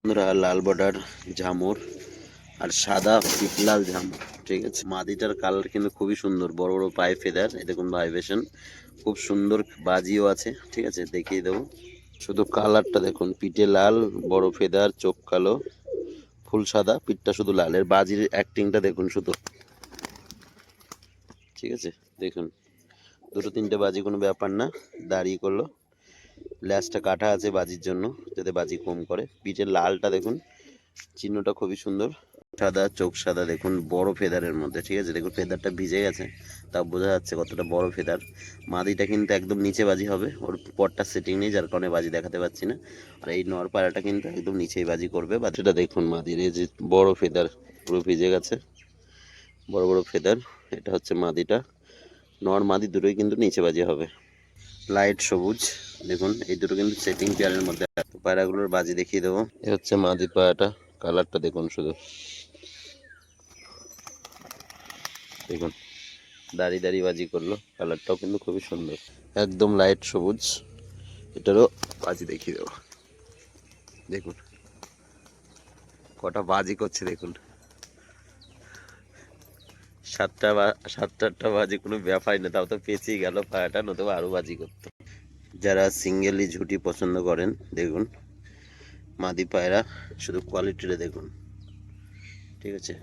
বন্ধুরা লাল বর্ডার ঝামুর আর সাদা পিতলাল ঝামুর, ঠিক আছে। মাদিটার কালার কিন্তু খুবই সুন্দর, বড় বড় পায়ে ফেদার, এ দেখুন ভাইব্রেশন, খুব সুন্দর বাজিও আছে, ঠিক আছে, দেখিয়ে দেবো। শুধু কালারটা দেখুন, পিঠে লাল, বড় ফেদার, চোখ কালো, ফুল সাদা, পিঠটা শুধু লাল। এর বাজির অ্যাক্টিংটা দেখুন শুধু, ঠিক আছে। দেখুন দুটো তিনটে বাজি কোনো ব্যাপার না, দাঁড়িয়ে করলো। ল্যাসটা কাটা আছে বাজির জন্য, যাতে বাজি কম করে। পিঠের লালটা দেখুন, চিহ্নটা খুবই সুন্দর। সাদা, চোখ সাদা, দেখুন বড় ফেদারের মধ্যে, ঠিক আছে। দেখুন ফেদারটা ভিজে গেছে, তা বোঝা যাচ্ছে কতটা বড় ফেদার। মাদিটা কিন্তু একদম নিচে বাজি হবে, ওর পরটা সেটিং নেই, যার কারণে বাজি দেখাতে পাচ্ছি না। আর এই নর পায়রাটা কিন্তু একদম নিচেই বাজি করবে। বাজিটা দেখুন, মাদির এই যে বড় ফেদার পুরো ভিজে গেছে, বড় বড় ফেদার। এটা হচ্ছে মাদিটা, নর মাদি দুটোই কিন্তু নিচে বাজি হবে। লাইট সবুজ, দেখুন এই দুটো কিন্তু সেটিং পেয়ারের মধ্যে। পায়রাগুলোর বাজি দেখিয়ে দেবো। এ হচ্ছে মাদি পায়রাটা, কালারটা দেখুন শুধু, দেখুন দাড়ি দাড়ি বাজি করলো, কালারটাও কিন্তু খুবই সুন্দর, একদম লাইট সবুজ। এটারও বাজি দেখিয়ে দেবো। দেখুন কটা বাজি করছে, দেখুন সাতটা বাজি কোনো ব্যাপারই না, তাও তো পেঁচিয়ে গেল পায়রাটা, নতুবা আরো বাজি করতো। যারা সিঙ্গেলি ঝুটি পছন্দ করেন, দেখুন মাদি পায়রা, শুধু কোয়ালিটিটা দেখুন, ঠিক আছে।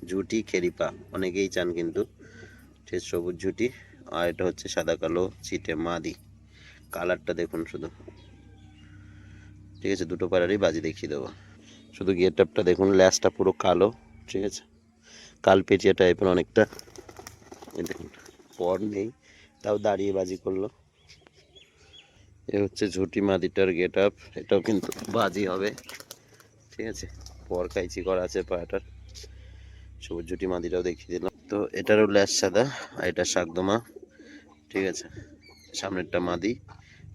ঝুটি খেরিপা অনেকেই চান কিন্তু, ঠিক সবুজ ঝুটি। আর এটা হচ্ছে সাদা কালো চিটে মাদি, কালারটা দেখুন শুধু, ঠিক আছে। দুটো পায়রারই বাজি দেখিয়ে দেবো। শুধু গেট আপটা দেখুন, ল্যাসটা পুরো কালো, ঠিক আছে, কাল পেঁচিয়া টাইপের অনেকটা। এই দেখুন পর নেই, তাও দাঁড়িয়ে বাজি করলো। এ হচ্ছে ঝুটি মাদিটার গেট আপ, এটাও কিন্তু বাজি হবে, ঠিক আছে। পর কাইচি করা আছে পায়রাটার। সবুজ ঝুটি মাদিটাও দেখিয়ে দিলাম। তো এটারও ল্যাস সাদা, আর এটা শাকদমা, ঠিক আছে। সামনেরটা মাদি,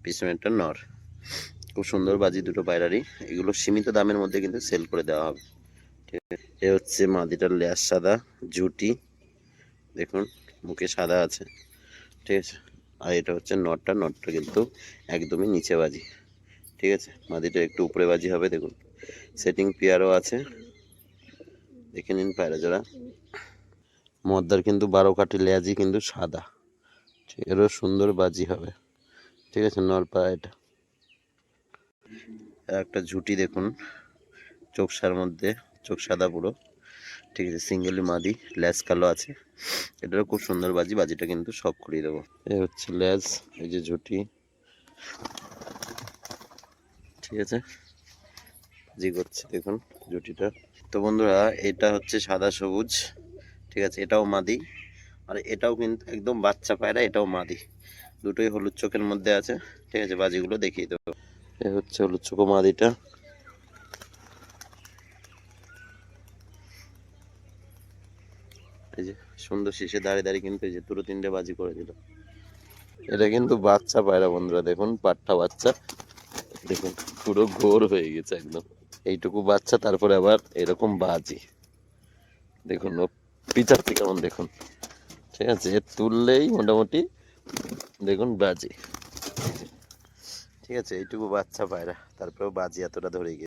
পিছনেরটা নর। খুব সুন্দর বাজি দুটো পায়রারই। এগুলো সীমিত দামের মধ্যে কিন্তু সেল করে দেওয়া হবে, ঠিক আছে। এ হচ্ছে মাদিটার ল্যাস সাদা ঝুটি, দেখুন মুখে সাদা আছে, ঠিক আছে। আর এটা হচ্ছে নটটা, নটটা কিন্তু একদমই নিচে বাজি, ঠিক আছে। মাদিটা একটু উপরে বাজি হবে, দেখুন সেটিং পেয়ারও আছে, দেখে নিন পায়রা জোড়া। মদ্দার কিন্তু 12 কাঠি লেয়াজি কিন্তু সাদা, ঠিক, এরও সুন্দর বাজি হবে, ঠিক আছে। নর পায়রা এটা। একটা ঝুটি দেখুন, চোখ সার মধ্যে, চোখ সাদা পুরো, ঠিক আছে। সিঙ্গেলি মাদি, ল্যাস কালো আছে। এটারও খুব সুন্দর বাজি, বাজিটা কিন্তু সব করিয়ে দেবো। এই হচ্ছে ল্যাস, এই যে ঝুটি, ঠিক আছে, জি করছে দেখুন জুটিটা। তো বন্ধুরা এটা হচ্ছে সাদা সবুজ, ঠিক আছে, এটাও মাদি। আর এটাও কিন্তু একদম বাচ্চা পায়রা, এটাও মাদি, দুটোই হলুদ চোখের মধ্যে আছে, ঠিক আছে। বাজিগুলো দেখিয়ে দেবো। এ হচ্ছে হলুদ চোখ মাদিটা, এই যে সুন্দর শীষে দাঁড়িয়ে দাঁড়িয়ে কিন্তু এই যে দুটো তিনটে বাজি করে দিল। এটা কিন্তু বাচ্চা পায়রা বন্ধুরা, দেখুন পাট্টা বাচ্চা, দেখুন পুরো ঘোর হয়ে গেছে একদম। এইটুকু বাচ্চা, তারপরে আবার এরকম বাজি, দেখুন ও পিছাচ্ছে কেমন দেখুন, ঠিক আছে। এর তুললেই মোটামুটি দেখুন বাজি, ঠিক আছে। এইটুকু বাচ্চা পায়রা, তারপরেও বাজি এতটা ধরে গেছে।